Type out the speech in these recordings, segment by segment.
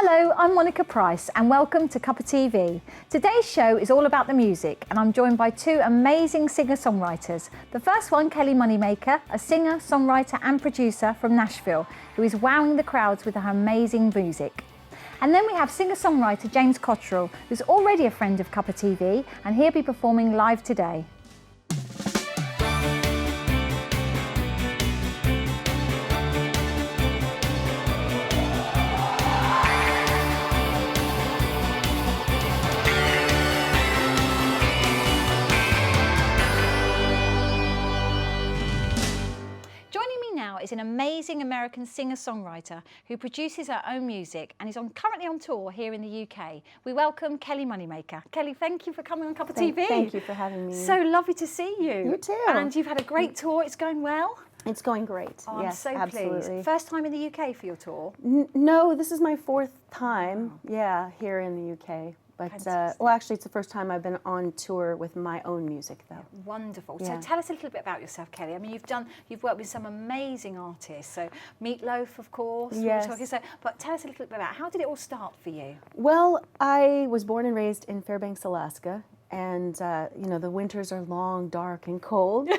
Hello, I'm Monica Price and welcome to Cuppa TV. Today's show is all about the music and I'm joined by two amazing singer-songwriters. The first one, Kelly Moneymaker, a singer, songwriter and producer from Nashville who is wowing the crowds with her amazing music. And then we have singer-songwriter James Cotterill, who's already a friend of Cuppa TV and he'll be performing live today. Is an amazing American singer-songwriter who produces her own music and is currently on tour here in the UK. We welcome Kelly Moneymaker. Kelly, thank you for coming on Cuppa TV. Thank you for having me. So lovely to see you. You too. And you've had a great tour. It's going well? It's going great. Oh, yes, I'm so absolutely. pleased. First time in the UK for your tour? No, this is my fourth time, here in the UK. But, well, actually, it's the first time I've been on tour with my own music, though. Wonderful. Yeah. So tell us a little bit about yourself, Kelly. I mean, you've worked with some amazing artists. So Meatloaf, of course. Yes. But tell us a little bit about how did it all start for you? Well, I was born and raised in Fairbanks, Alaska. And, you know, the winters are long, dark, and cold.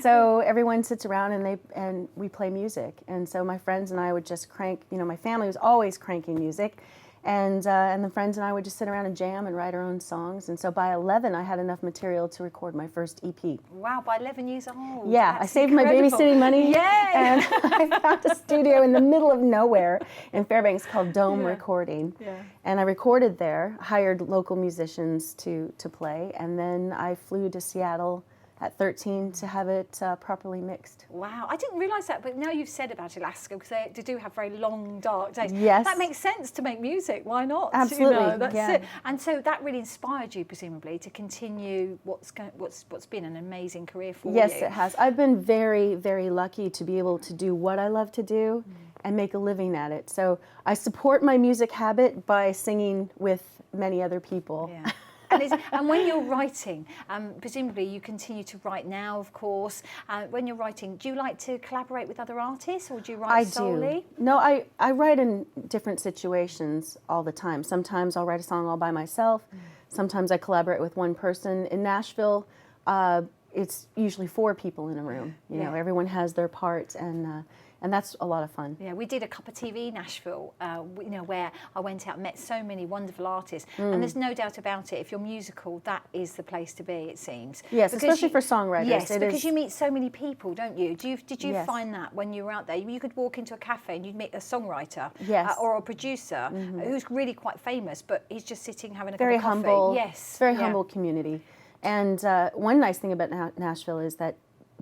So everyone sits around and we play music. And so my friends and I would just crank, you know, my family was always cranking music. And the friends and I would just sit around and jam and write our own songs. And so by 11, I had enough material to record my first EP. Wow, by 11 years old. Yeah, That's I saved incredible. my babysitting money. Yay! And I found a studio in the middle of nowhere in Fairbanks called Dome Recording. Yeah. And I recorded there, hired local musicians to play, and then I flew to Seattle at 13 to have it properly mixed. Wow, I didn't realise that, but now you've said about Alaska, because they do have very long, dark days. Yes. That makes sense to make music, why not? Absolutely, You know, that's yeah. it. And so that really inspired you, presumably, to continue what's been an amazing career for you. Yes, it has. I've been very, very lucky to be able to do what I love to do and make a living at it. So I support my music habit by singing with many other people. Yeah. And when you're writing, presumably you continue to write now, of course. When you're writing, do you like to collaborate with other artists, or do you write solely? I do. No, I write in different situations all the time. Sometimes I'll write a song all by myself. Sometimes I collaborate with one person. In Nashville, it's usually 4 people in a room. You know, everyone has their part, and that's a lot of fun. Yeah, we did a Cuppa TV Nashville, you know, where I went out and met so many wonderful artists. And there's no doubt about it, if you're musical, that is the place to be, it seems. Yes, because especially for songwriters. Yes, because you meet so many people, don't you? Did you Yes. find that when you were out there? You could walk into a cafe and you'd meet a songwriter Yes. or a producer who's really quite famous, but he's just sitting having a very cup of coffee. humble. Yes. Very humble community. And one nice thing about Nashville is that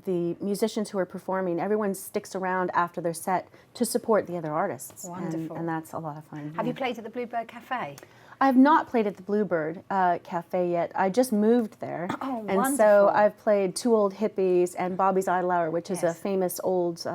the musicians who are performing, everyone sticks around after their set to support the other artists. Wonderful. And that's a lot of fun. Have you played at the Bluebird Cafe? I have not played at the Bluebird Cafe yet. I just moved there. Oh, and wonderful. so I've played Two Old Hippies and Bobby's Idle Hour, which is a Yes. famous old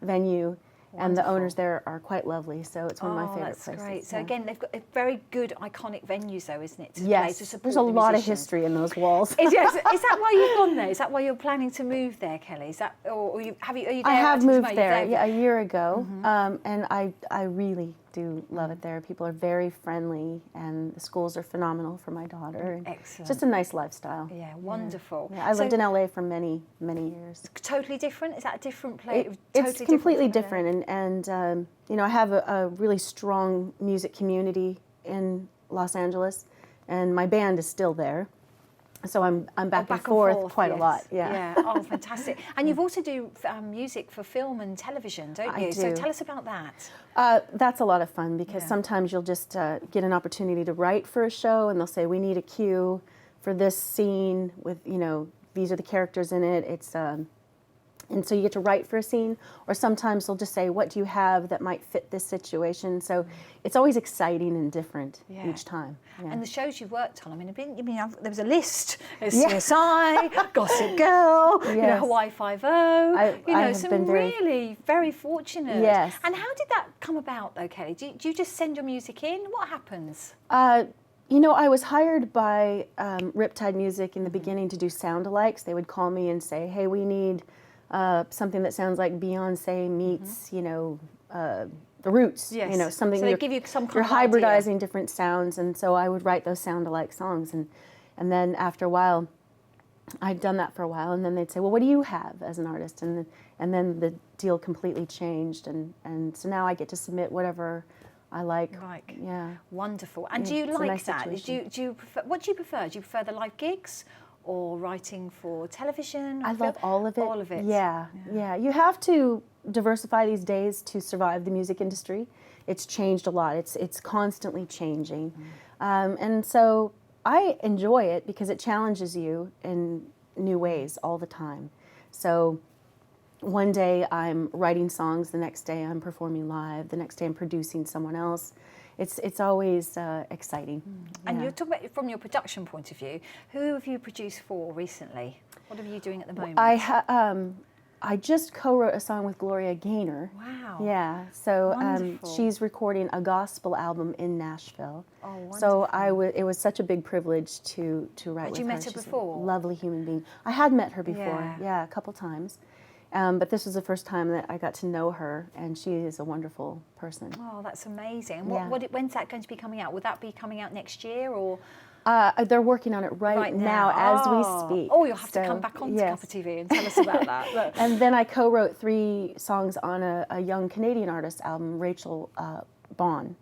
venue. And the Wonderful. owners there are quite lovely, so it's one of my favorite that's places. Great. So yeah. again, they've got a very good, iconic venues, though, isn't it? To play, Yes, to support there's a the lot of musicians. history in those walls. Is that why you've gone there? Is that why you're planning to move there, Kelly? Is that, or are you there? I have at this moved moment? there, You're yeah, a year ago, and I really do love it there. People are very friendly, and the schools are phenomenal for my daughter. And Excellent. It's just a nice lifestyle. Yeah, wonderful. Yeah, I lived in LA for many, many years. Totally different? Is that a different place? It's completely different, and you know, I have a really strong music community in Los Angeles, and my band is still there. So I'm back and forth quite a lot. Yeah. Yeah. Oh, fantastic. And you've also do music for film and television, don't you? I So do. tell us about that. That's a lot of fun because sometimes you'll just get an opportunity to write for a show, and they'll say, we need a cue for this scene with, you know, these are the characters in it. It's and so you get to write for a scene, or sometimes they'll just say, what do you have that might fit this situation? So it's always exciting and different each time. Yeah. And the shows you've worked on, I mean, there was a list. There's CSI, Gossip Girl, you know, Hawaii Five-0, you know, some really very fortunate. Yes. And how did that come about, though, Kelly? Do you just send your music in? What happens? You know, I was hired by Riptide Music in the beginning to do sound-alikes. They would call me and say, hey, we need something that sounds like Beyonce meets, you know, the roots. Yes. You know, something So they give you some kind you're of idea. hybridizing different sounds, and so I would write those sound-alike songs, and then after a while, I'd done that for a while, and then they'd say, well, what do you have as an artist? And then the deal completely changed, and so now I get to submit whatever I like. Yeah. Wonderful. And do Yeah, you it's a like nice that? situation. Do you prefer, what do you prefer? Do you prefer the live gigs or writing for television? Or I love all of it. All of it. Yeah. You have to diversify these days to survive the music industry. It's changed a lot. It's constantly changing. And so I enjoy it because it challenges you in new ways all the time. So one day I'm writing songs, the next day I'm performing live, the next day I'm producing someone else. It's always exciting. And you're talking about from your production point of view. Who have you produced for recently? What are you doing at the moment? I just co-wrote a song with Gloria Gaynor. Wow. Yeah. So Wonderful. she's recording a gospel album in Nashville. Oh, wonderful. So it was such a big privilege to write Had with you her. met her She's before? a lovely human being. I had met her before. Yeah. A couple times. But this was the first time that I got to know her, and she is a wonderful person. Oh, that's amazing. Yeah. When's that going to be coming out? Will that be coming out next year or? They're working on it right now as we speak. Oh, you'll have to So, come back on to yes. Cuppa TV and tell us about that. And then I co-wrote 3 songs on a young Canadian artist album, Rachel Braun.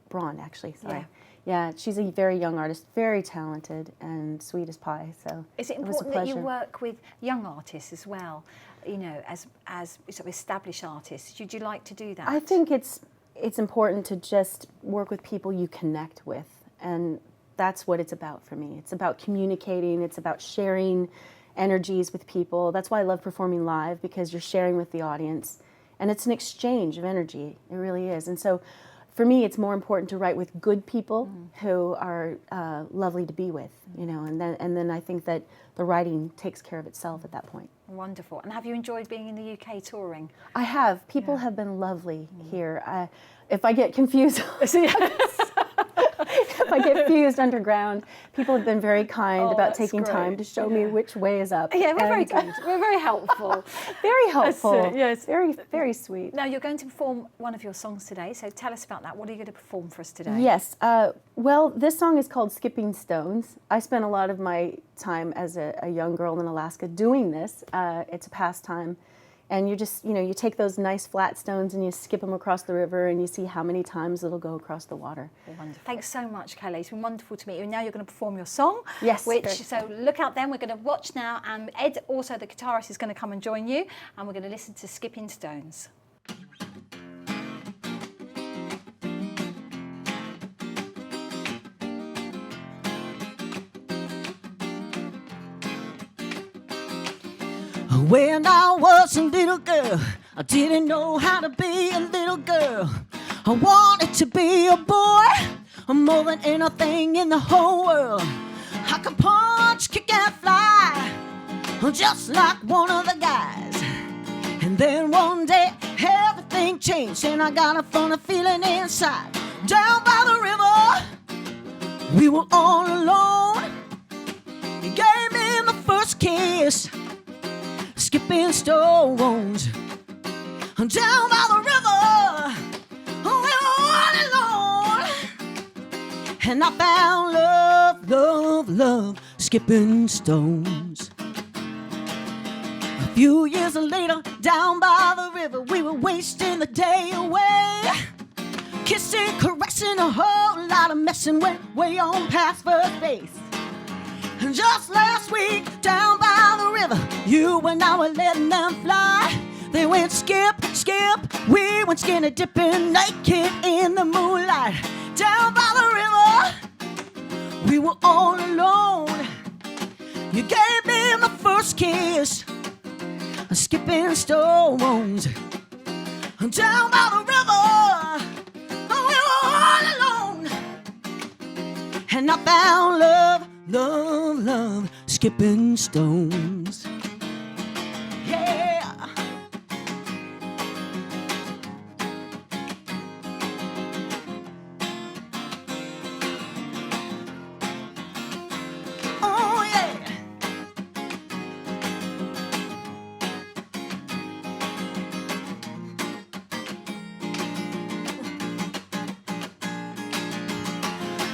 Braun, actually, sorry. Yeah, she's a very young artist, very talented and sweet as pie. So is it was a important that you pleasure. work with young artists as well? You know, as sort of established artists. Would you like to do that? I think it's important to just work with people you connect with, and that's what it's about for me. It's about communicating. It's about sharing energies with people. That's why I love performing live, because you're sharing with the audience, and it's an exchange of energy. It really is. And so for me, it's more important to write with good people who are lovely to be with, you know, and then I think that the writing takes care of itself at that point. Wonderful. And have you enjoyed being in the UK touring? I have. People have been lovely here. If I get confused, if I get fused underground, people have been very kind about that's taking great. time to show me which way is up. Yeah, we're very good. We're very helpful. Very helpful. That's it, yes. Very, very sweet. Now, you're going to perform one of your songs today, so tell us about that. What are you going to perform for us today? Yes. Well, this song is called Skipping Stones. I spent a lot of my time as a young girl in Alaska doing this. It's a pastime. And you just, you take those nice flat stones and you skip them across the river and you see how many times it'll go across the water. Wonderful. Thanks so much, Kelly. It's been wonderful to meet you. And now you're going to perform your song. Yes. So look out then. We're going to watch now. And Ed, also the guitarist, is going to come and join you. And we're going to listen to Skipping Stones. When I was a little girl, I didn't know how to be a little girl. I wanted to be a boy, more than anything in the whole world. I could punch, kick, and fly, just like one of the guys. And then one day, everything changed, and I got a funny feeling inside. Down by the river, we were all alone. He gave me my first kiss, skipping stones. Down by the river, we were all alone. And I found love, love, love, skipping stones. A few years later, down by the river, we were wasting the day away. Kissing, caressing, a whole lot of messing went way on past first base. And just last week, down by the river, you and I were letting them fly. They went skip, skip, we went skinny dipping naked in the moonlight. Down by the river, we were all alone. You gave me my first kiss, skipping stones. Down by the river, we were all alone. And I found love, love, love, skipping stones. Yeah. Oh, yeah.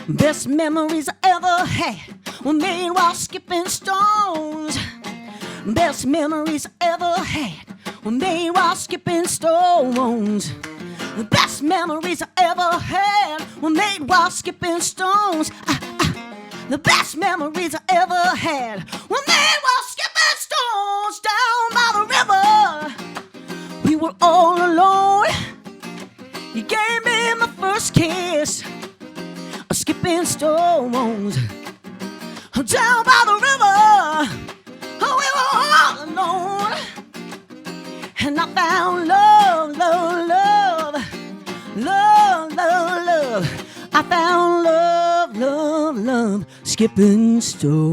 Best memories I ever had were made while skipping stones. Best memories I ever had were made while skipping stones. The best memories I ever had were made while skipping stones. The best memories I ever had were made while skipping stones down by the river. We were all alone. You gave me my first kiss, skipping stones down by the river. Oh, we were all alone, and I found love, love, love, love, love, love. I found love, love, love, skipping stones.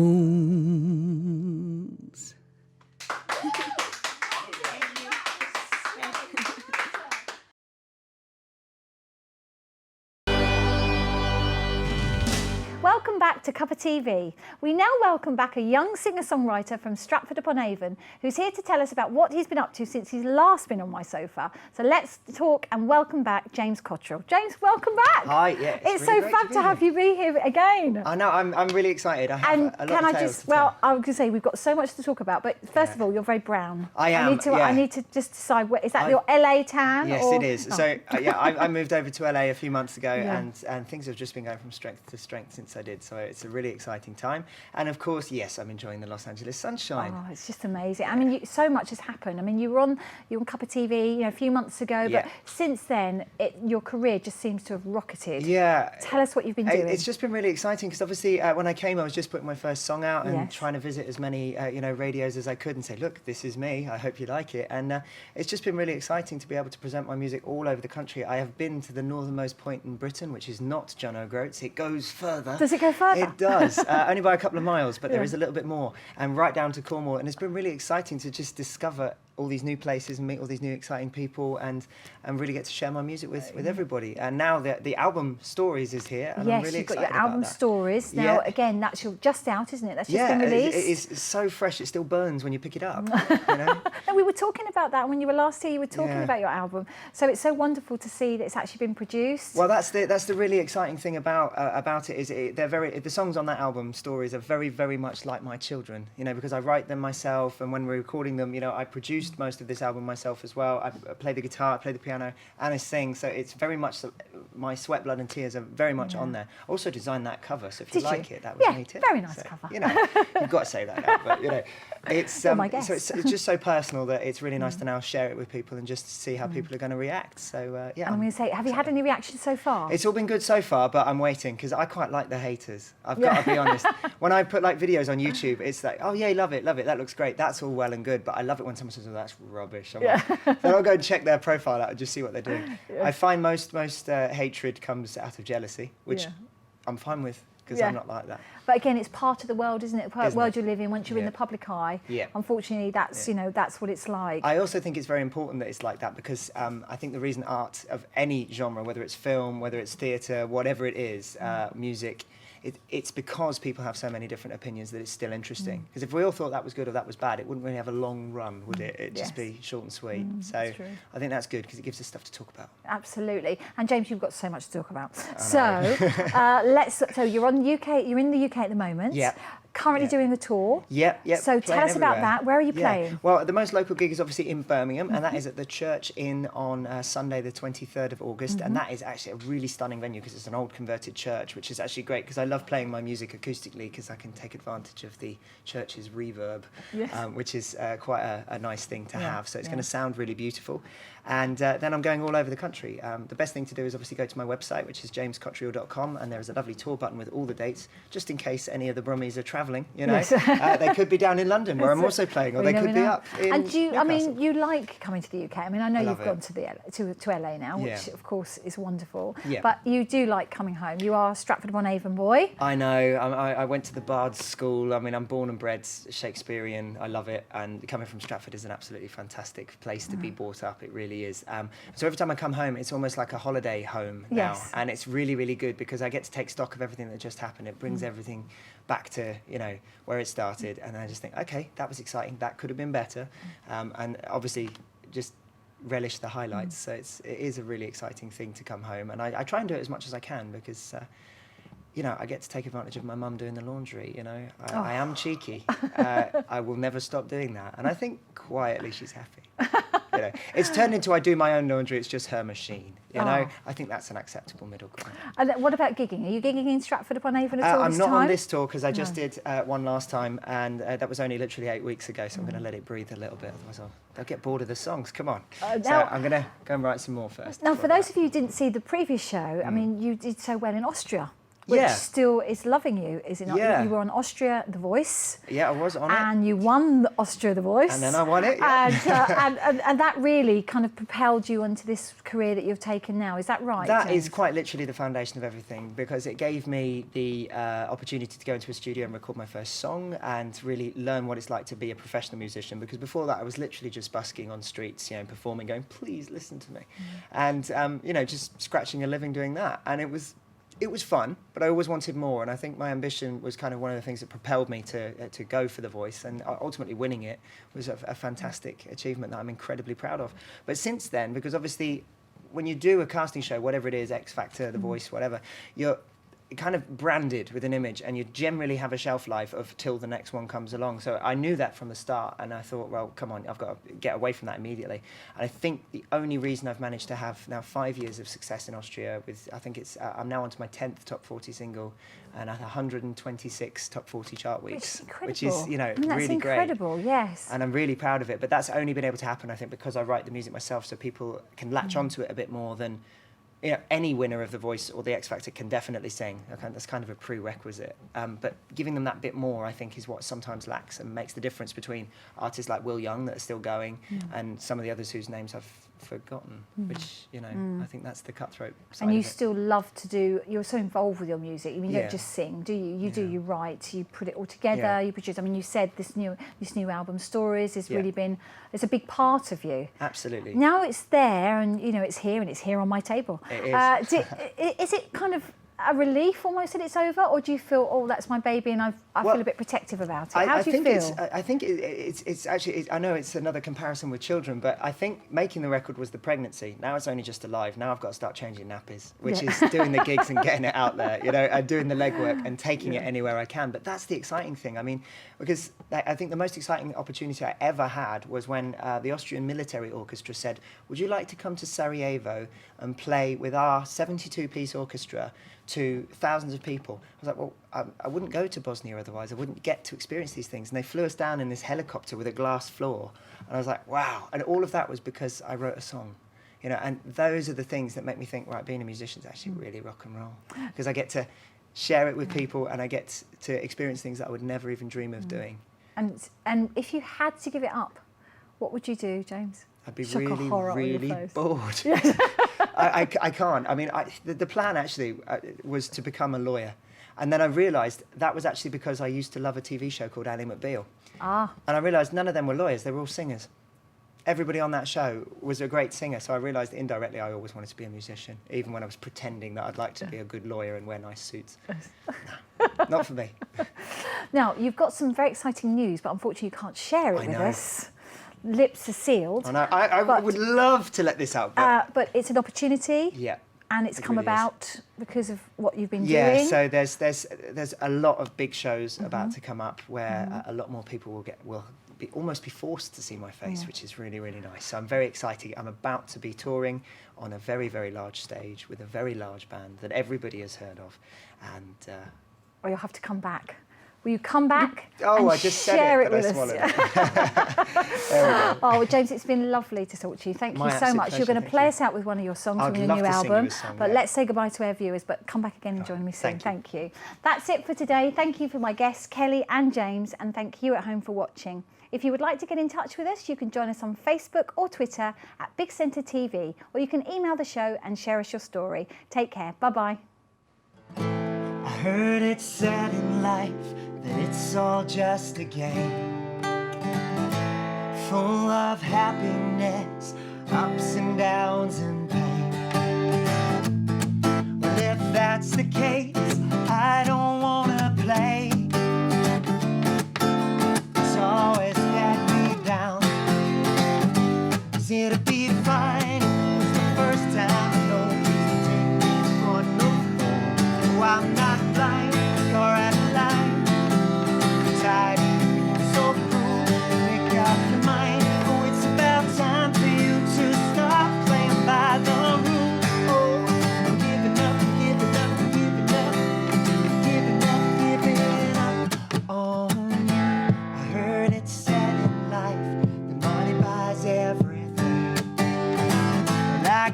Welcome back to Cuppa TV. We now welcome back a young singer-songwriter from Stratford-upon-Avon who's here to tell us about what he's been up to since he's last been on my sofa. So let's talk and welcome back James Cotterill. James, welcome back. Hi, yeah. It's really so fab to have you be here again. I know, I'm really excited. I have a lot of tales to tell. I was going to say, we've got so much to talk about, but first of all, you're very brown. I am, I need to just decide, is that your LA tan? Yes, or? it is. Oh. So, I moved over to LA a few months ago, Yeah. and things have just been going from strength to strength since I did. So it's a really exciting time. And of course, yes, I'm enjoying the Los Angeles sunshine. Oh, it's just amazing. I mean, so much has happened. I mean, you were on Cuppa TV, a few months ago, Yeah. but since then, your career just seems to have rocketed. Yeah. Tell us what you've been doing. It's just been really exciting because obviously when I came, I was just putting my first song out and Yes. trying to visit as many radios as I could and say, look, this is me. I hope you like it. And it's just been really exciting to be able to present my music all over the country. I have been to the northernmost point in Britain, which is not John O'Groats. It goes further. Does it go further? It does. Only by a couple of miles, but there Yeah. is a little bit more. And right down to Cornwall. And it's been really exciting to just discover all these new places and meet all these new exciting people and really get to share my music with everybody. And now the album Stories is here, and I'm really you've got excited your album about that. Stories. Now, Yeah. again, that's just out, isn't it? That's just Yeah, been released. it is so fresh. It still burns when you pick it up. You know? No, we were talking about that when you were last here. You were talking Yeah. about your album. So it's so wonderful to see that it's actually been produced. Well, that's the really exciting thing about it is the songs on that album Stories are very, very much like my children. Because I write them myself, and when we're recording them, I produced most of this album myself as well. I play the guitar, I play the piano, and I sing. So it's very much my sweat, blood, and tears are very much on there. I also designed that cover, so if you Did you? like it, that was Yeah, me too. very nice So, cover. You've got to say that now, but it's You're my so guest. it's just so personal that it's really nice to now share it with people and just see how people are going to react. So yeah. And I'm going to say, have you had any reactions so far? It's all been good so far, but I'm waiting because I quite like the haters. I've got to be honest. When I put videos on YouTube, it's like, oh yeah, love it, that looks great. That's all well and good, but I love it when someone says, oh, that's rubbish. I'm like, then I'll go and check their profile out and just see what they're doing. I find most hatred comes out of jealousy, which I'm fine with because I'm not like that. But again, it's part of the world, isn't it? The world you live in. Once you're in the public eye, unfortunately, that's that's what it's like. I also think it's very important that it's like that because I think the reason art of any genre, whether it's film, whether it's theatre, whatever it is, music, it's because people have so many different opinions that it's still interesting. Because if we all thought that was good or that was bad, it wouldn't really have a long run, would it? It'd just be short and sweet. So I think that's good because it gives us stuff to talk about. Absolutely. And James, you've got so much to talk about. So So you're in the UK at the moment. Yeah. Currently doing a tour. Yep. So tell us about that. Where are you playing? Well, the most local gig is obviously in Birmingham, and that is at the Church Inn on Sunday, the 23rd of August. And that is actually a really stunning venue because it's an old converted church, which is actually great because I love playing my music acoustically because I can take advantage of the church's reverb, which is quite a nice thing to have. So it's going to sound really beautiful. And then I'm going all over the country. The best thing to do is obviously go to my website, which is jamescotterill.com, and there's a lovely tour button with all the dates, just in case any of the Brummies are travelling. They could be down in London, where I'm also playing, or they could be up in And Newcastle. you like coming to the UK. I mean, I know you've it. gone to LA now, which of course is wonderful. Yeah. But you do like coming home. You are a Stratford-upon-Avon boy. I know. I went to the Bard's School. I mean, I'm born and bred Shakespearean. I love it. And coming from Stratford is an absolutely fantastic place to be brought up. It really is. So every time I come home, it's almost like a holiday home now. Yes. And it's really, really good because I get to take stock of everything that just happened. It brings everything back to, where it started. And I just think, okay, that was exciting. That could have been better. And obviously just relish the highlights. So it is a really exciting thing to come home. And I try and do it as much as I can because you know, I get to take advantage of my mum doing the laundry, you know. I am cheeky. I will never stop doing that. And I think quietly she's happy. You know, it's turned into I do my own laundry, it's just her machine. You know, I think that's an acceptable middle ground. And what about gigging? Are you gigging in Stratford-upon-Avon at all I'm this not time? on this tour because I just did one last time, and that was only literally 8 weeks ago, so I'm going to let it breathe a little bit, otherwise they'll get bored of the songs. Come on. So I'm going to go and write some more first. Now, for those of you who didn't see the previous show, I mean, you did so well in Austria. Which Yeah. still is loving you, is it not? Yeah. You were on Austria The Voice. Yeah, I was on it. And you won the Austria The Voice. And then I won it, yeah. And that really kind of propelled you onto this career that you've taken now. Is that right? That James? is quite literally the foundation of everything, because it gave me the opportunity to go into a studio and record my first song and really learn what it's like to be a professional musician, because before that I was literally just busking on streets, you know, performing, going, please listen to me. And, you know, just scratching a living doing that. And it was fun, but I always wanted more, and I think my ambition was kind of one of the things that propelled me to go for The Voice, and ultimately winning it was a fantastic achievement that I'm incredibly proud of. But since then, because obviously when you do a casting show, whatever it is, X Factor, The Voice, whatever, you're kind of branded with an image, and you generally have a shelf life of till the next one comes along. So I knew that from the start, and I thought, well, come on, I've got to get away from that immediately. And I think the only reason I've managed to have now 5 years of success in Austria with, I think it's, I'm now onto my 10th top 40 single and 126 top 40 chart weeks, which is, you know, I mean, that's really great. incredible, yes. And I'm really proud of it. But that's only been able to happen, I think, because I write the music myself, so people can latch onto it a bit more than, you know, any winner of The Voice or the X Factor can definitely sing. That's kind of a prerequisite. But giving them that bit more, I think, is what sometimes lacks and makes the difference between artists like Will Young that are still going and some of the others whose names I've forgotten, which, you know, I think that's the cutthroat side And you of it. still love to do, you're so involved with your music. I mean, you Yeah. don't just sing, do you? You do, you write, you put it all together, you produce. I mean, you said this new album, Stories, has really been, it's a big part of you. Absolutely. Now it's there, and you know, it's here on my table. It is. Is it kind of a relief almost that it's over, or do you feel, oh, that's my baby, and I Well, feel a bit protective about it? How do you feel? I think it's actually, I know it's another comparison with children, but I think making the record was the pregnancy. Now it's only just alive. Now I've got to start changing nappies, which is doing the gigs and getting it out there, you know, and doing the legwork and taking it anywhere I can. But that's the exciting thing. I mean, because I think the most exciting opportunity I ever had was when the Austrian Military Orchestra said, would you like to come to Sarajevo and play with our 72-piece orchestra to thousands of people? I was like, well, I wouldn't go to Bosnia otherwise. I wouldn't get to experience these things. And they flew us down in this helicopter with a glass floor. And I was like, wow. And all of that was because I wrote a song. You know, and those are the things that make me think, right, being a musician is actually really rock and roll. Because I get to share it with people, and I get to experience things that I would never even dream of doing. And if you had to give it up, what would you do, James? I'd be Shock of really, horror on your really face. bored. I can't. I mean, the plan actually was to become a lawyer. And then I realised that was actually because I used to love a TV show called Ally McBeal. Ah. And I realised none of them were lawyers, they were all singers. Everybody on that show was a great singer, so I realised indirectly I always wanted to be a musician, even when I was pretending that I'd like to be a good lawyer and wear nice suits. No, not for me. Now, you've got some very exciting news, but unfortunately you can't share it I with know. us. Lips are sealed. And I would love to let this out, But it's an opportunity. yeah. And it's It come really is. about because of what you've been Yeah, doing. so there's a lot of big shows about to come up where a lot more people will almost be forced to see my face, which is really, really nice. So I'm very excited. I'm about to be touring on a very, very large stage with a very large band that everybody has heard of, and Or you'll have to come back. Will you come back oh, and I just said share it, it but with I us? swallowed it. There we go. Oh, well, James, it's been lovely to talk to you. Thank My you so absolute much. You're pleasure, going to thank play you. us out with one of your songs I'd from your love new to sing you album. a song, But yeah. let's say goodbye to our viewers, but come back again and join me soon. thank you. Thank you. That's it for today. Thank you for my guests, Kelly and James, and thank you at home for watching. If you would like to get in touch with us, you can join us on Facebook or Twitter at Big Centre TV, or you can email the show and share us your story. Take care. Bye-bye. I heard it said in life that it's all just a game, full of happiness, ups and downs and pain. Well, if that's the case, I don't wanna play. It's always let me down. Is it a be fine? It was the first time, no reason to take me for no fool. Oh, I'm not blind.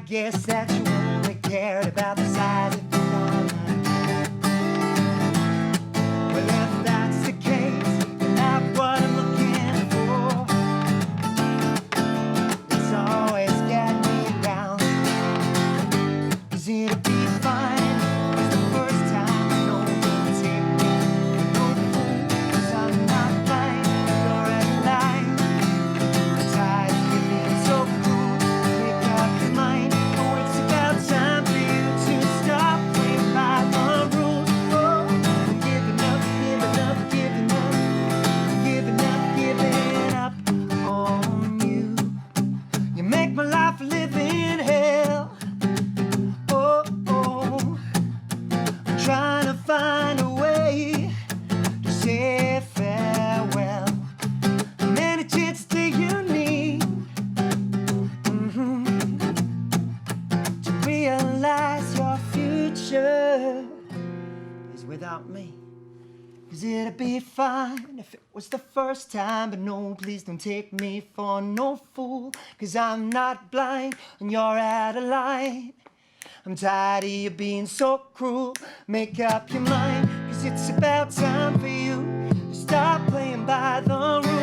guess that you only cared about the size of your wallet. Well, if that's the case, then not what I'm looking for. It's always got me down. 'Cause it'll be fine. It's the first time I know you'll take me. No fool, 'cause I'm not blind. You're at line. I'm tired of you being so cruel. Make up your mind. Oh, it's about time for you to stop playing by the rules. Oh, I'm giving up, giving up, giving up, giving up, giving up on you. You make my life a living hell. Oh, oh, I'm trying to find a way to say farewell. How many chances do you need to realize your future is without me? 'Cause it'd be fine if it was the first time, but no, please don't take me for no fool. 'Cause I'm not blind and you're out of line. I'm tired of you being so cruel. Make up your mind, 'cause it's about time for you to stop playing by the rules.